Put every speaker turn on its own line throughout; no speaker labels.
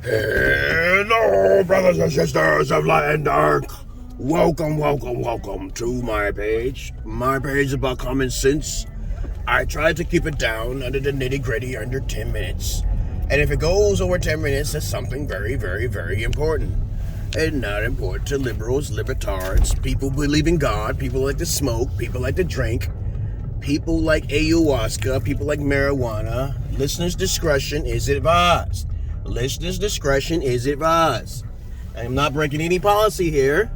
Hello, brothers and sisters of light and dark. Welcome to my page. My page is about common sense. I try to keep it down under the nitty-gritty under 10 minutes. And if it goes over 10 minutes, it's something very, very, very important. And not important to liberals, libertards, people who believe in God, people like to smoke, people like to drink, people like ayahuasca, people like marijuana. Listeners' discretion is advised. Listeners' discretion is advised. I'm not breaking any policy here.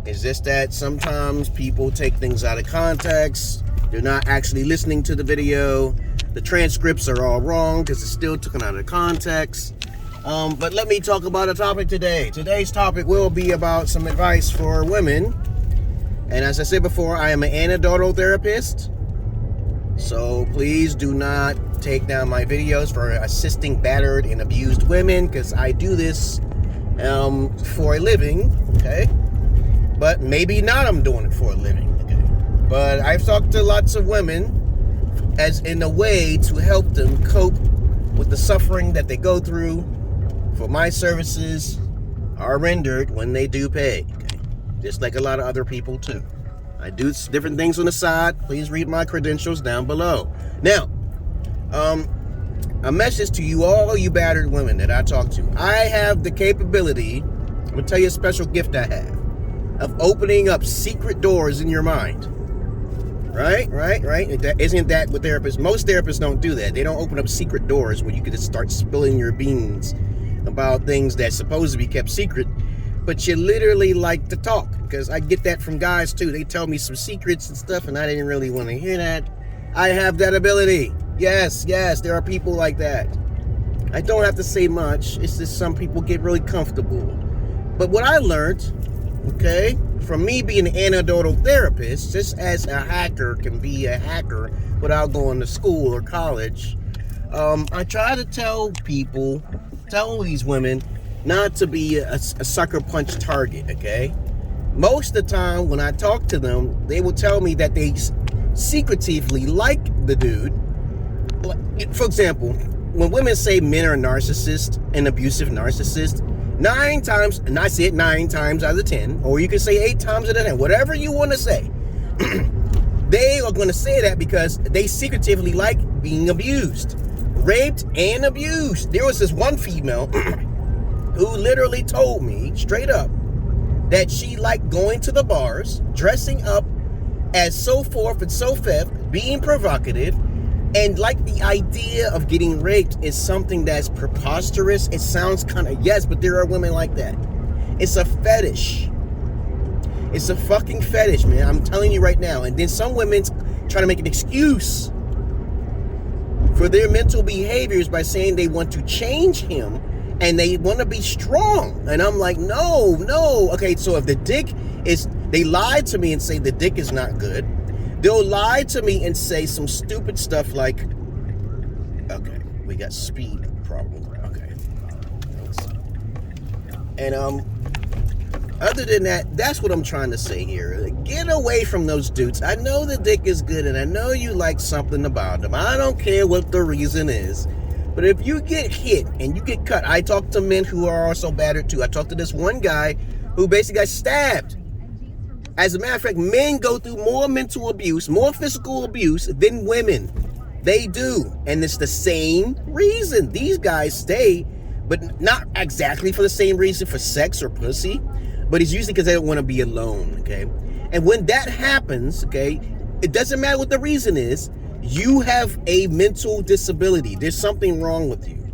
It's just that sometimes people take things out of context. They're not actually listening to the video. The transcripts are all wrong because it's still taken out of context. But let me talk about a topic today. Today's topic will be about some advice for women. And as I said before, I am an anecdotal therapist. So please do not take down my videos for assisting battered and abused women, because I do this for a living, okay? But maybe not I'm doing it for a living, okay? But I've talked to lots of women as in a way to help them cope with the suffering that they go through. For my services are rendered when they do pay, okay? Just like a lot of other people too. I do different things on the side. Please read my credentials down below. Now, a message to you all, you battered women that I talk to. I have the capability, I'm going to tell you a special gift I have, of opening up secret doors in your mind. Right? Isn't that what therapists, most therapists don't do that. They don't open up secret doors where you can just start spilling your beans about things that's supposed to be kept secret. But you literally like to talk, because I get that from guys too. They tell me some secrets and stuff, and I didn't really want to hear that. I have that ability. Yes, there are people like that. I don't have to say much. It's just some people get really comfortable. But what I learned, okay, from me being an anecdotal therapist, just as a hacker can be a hacker without going to school or college, I try to tell these women, not to be a sucker punch target, okay? Most of the time when I talk to them, they will tell me that they secretively like the dude. For example, when women say men are narcissists and abusive narcissists, 9 times, and I say it 9 times out of 10, or you can say 8 times out of 10, whatever you want to say, they are going to say that because they secretively like being abused, raped and abused. There was this one female who literally told me straight up that she liked going to the bars, dressing up as so forth and so fifth, being provocative, and like the idea of getting raped is something that's preposterous. It sounds kind of, yes, but there are women like that. It's a fetish. It's a fucking fetish, man. I'm telling you right now. And then some women try to make an excuse for their mental behaviors by saying they want to change him and they want to be strong. And I'm like, no. Okay, so if the dick is, they lied to me and say the dick is not good. They'll lie to me and say some stupid stuff like, okay, we got speed problem. Okay. And other than that, that's what I'm trying to say here. Get away from those dudes. I know the dick is good and I know you like something about them. I don't care what the reason is. But if you get hit and you get cut, I talk to men who are also battered too. I talked to this one guy who basically got stabbed. As a matter of fact, men go through more mental abuse, more physical abuse than women. They do. And it's the same reason. These guys stay, but not exactly for the same reason, for sex or pussy. But it's usually because they don't want to be alone, okay? And when that happens, okay, it doesn't matter what the reason is, you have a mental disability. There's something wrong with you,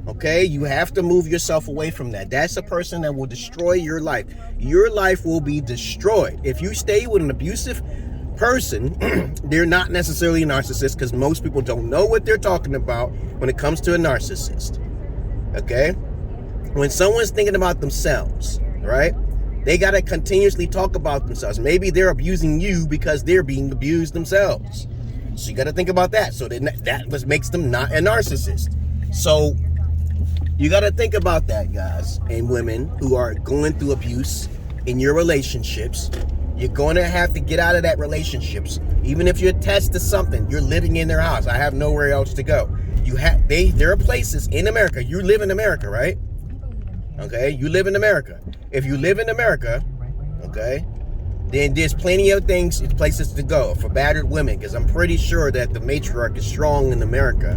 okay? You have to move yourself away from that. That's a person that will destroy your life. Your life will be destroyed. If you stay with an abusive person, they're not necessarily a narcissist, because most people don't know what they're talking about when it comes to a narcissist, okay? When someone's thinking about themselves, right? They got to continuously talk about themselves. Maybe they're abusing you because they're being abused themselves. So you got to think about that. So that makes them not a narcissist. So you got to think about that, guys and women who are going through abuse in your relationships. You're going to have to get out of that relationships. Even if you're attached to something, you're living in their house. I have nowhere else to go. there are places in America. You live in America, right? Okay, you live in America. If you live in America, okay, then there's plenty of places to go for battered women, because I'm pretty sure that the matriarch is strong in America.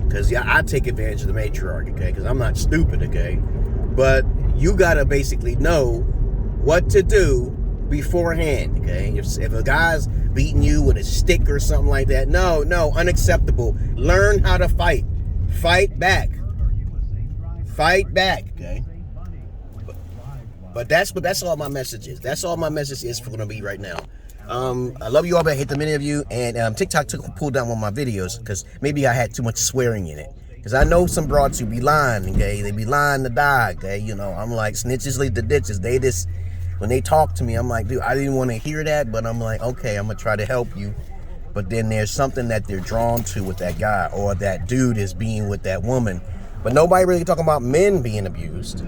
Because I take advantage of the matriarch, okay, because I'm not stupid, okay. But you gotta basically know what to do beforehand, okay. If a guy's beating you with a stick or something like that, no, unacceptable. Learn how to fight. Fight back, okay. But that's all my message is. That's all my message is for gonna be right now. I love you all, but I hate the many of you. And TikTok pulled down one of my videos because maybe I had too much swearing in it. Because I know some broads who be lying, okay? They be lying to die, okay? You know, I'm like, snitches lead the ditches. They just, when they talk to me, I'm like, dude, I didn't want to hear that, but I'm like, okay, I'm gonna try to help you. But then there's something that they're drawn to with that guy, or that dude is being with that woman. But nobody really talking about men being abused.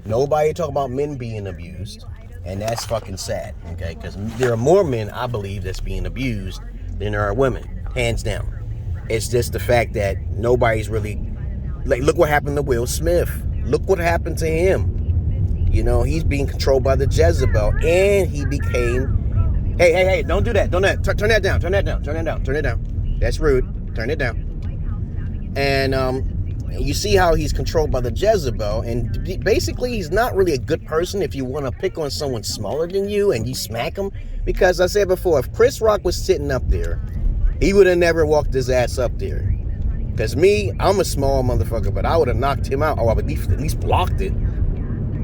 Nobody talk about men being abused, and that's fucking sad, okay? Because there are more men, I believe, that's being abused than there are women, hands down. It's just the fact that nobody's really, like, look what happened to Will Smith. Look what happened to him. You know, he's being controlled by the Jezebel, and he became, hey, don't do that, turn that down. That's rude, turn it down. And, you see how he's controlled by the Jezebel, and basically he's not really a good person if you want to pick on someone smaller than you and you smack him. Because I said before, if Chris Rock was sitting up there, he would have never walked his ass up there. Because me, I'm a small motherfucker, but I would have knocked him out, or at least blocked it.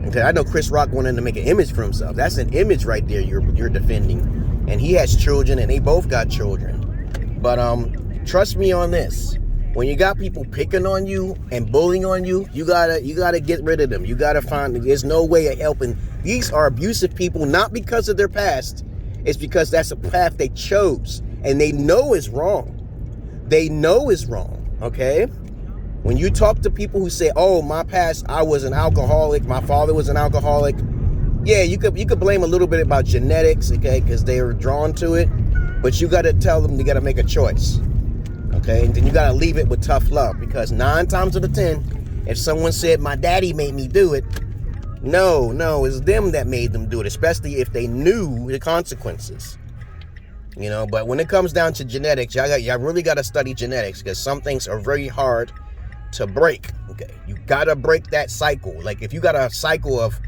Okay, I know Chris Rock wanted to make an image for himself. That's an image right there you're defending. And he has children, and they both got children. But trust me on this. When you got people picking on you and bullying on you, you gotta get rid of them. You gotta find, there's no way of helping. These are abusive people, not because of their past. It's because that's a path they chose, and they know is wrong. They know is wrong, okay? When you talk to people who say, oh, my past, I was an alcoholic, my father was an alcoholic. Yeah, you could blame a little bit about genetics, okay, because they were drawn to it. But you gotta tell them, you gotta make a choice. Okay, and then you gotta leave it with tough love, because 9 times out of 10, if someone said my daddy made me do it, no, it's them that made them do it, especially if they knew the consequences. You know, but when it comes down to genetics, y'all really gotta study genetics, because some things are very hard to break. Okay, you gotta break that cycle. Like if you got a cycle of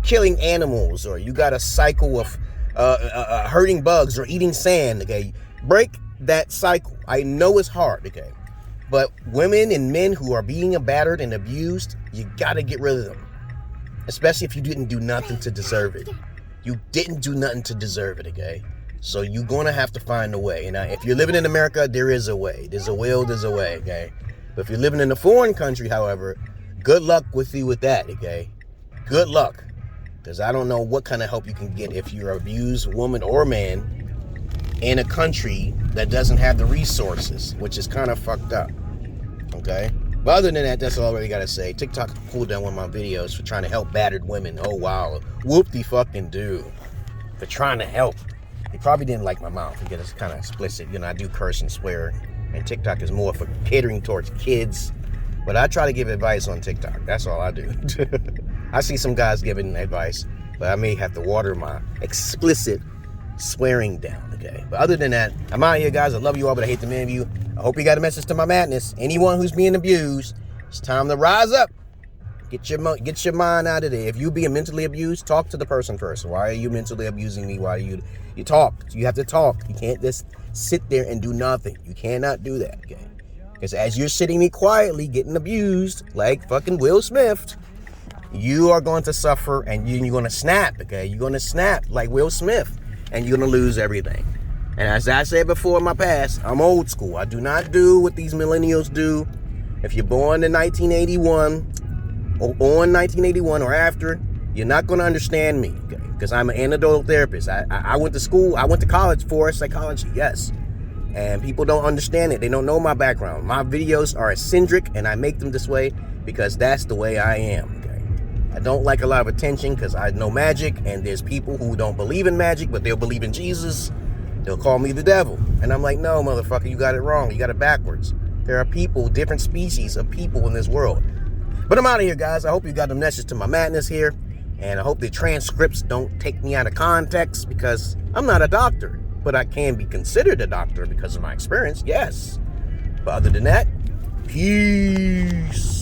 killing animals, or you got a cycle of hurting bugs or eating sand, okay, break that cycle. I know it's hard, okay, but women and men who are being battered and abused, you gotta get rid of them, especially if you didn't do nothing to deserve it. You didn't do nothing to deserve it, okay? So you're gonna have to find a way. And if you're living in America, there is a way. There's a will, there's a way, okay? But if you're living in a foreign country, however, good luck with you with that, okay? Good luck, because I don't know what kind of help you can get if you're an abused woman or man in a country that doesn't have the resources, which is kind of fucked up, okay? But other than that, that's all I really gotta say. TikTok pulled down one of my videos for trying to help battered women. Oh, wow. Whoop-de-fucking-do for trying to help. They probably didn't like my mouth because it's kind of explicit. You know, I do curse and swear, and TikTok is more for catering towards kids. But I try to give advice on TikTok. That's all I do. I see some guys giving advice, but I may have to water my explicit swearing down, okay? But other than that, I'm out here, guys. I love you all, but I hate the many of you. I hope you got a message to my madness. Anyone who's being abused, it's time to rise up. Get your mind out of there. If you being mentally abused, talk to the person first. Why are you mentally abusing me? Why are you talk? You have to talk. You can't just sit there and do nothing. You cannot do that, okay? Because as you're sitting me quietly getting abused, like fucking Will Smith, you are going to suffer, and you're going to snap, okay? You're going to snap like Will Smith, and you're going to lose everything. And as I said before in my past, I'm old school. I do not do what these millennials do. If you're born in 1981 or on 1981 or after, you're not going to understand me, okay? Because I'm an anecdotal therapist. I went to school, I went to college for psychology, yes. And people don't understand it. They don't know my background. My videos are eccentric, and I make them this way because that's the way I am, okay? I don't like a lot of attention because I know magic, and there's people who don't believe in magic, but they'll believe in Jesus. They'll call me the devil. And I'm like, no, motherfucker, you got it wrong. You got it backwards.
There are people, different species of people in this world. But I'm out of here, guys. I hope you got the message to my madness here. And I hope the transcripts don't take me out of context, because I'm not a doctor. But I can be considered a doctor because of my experience, yes. But other than that, peace.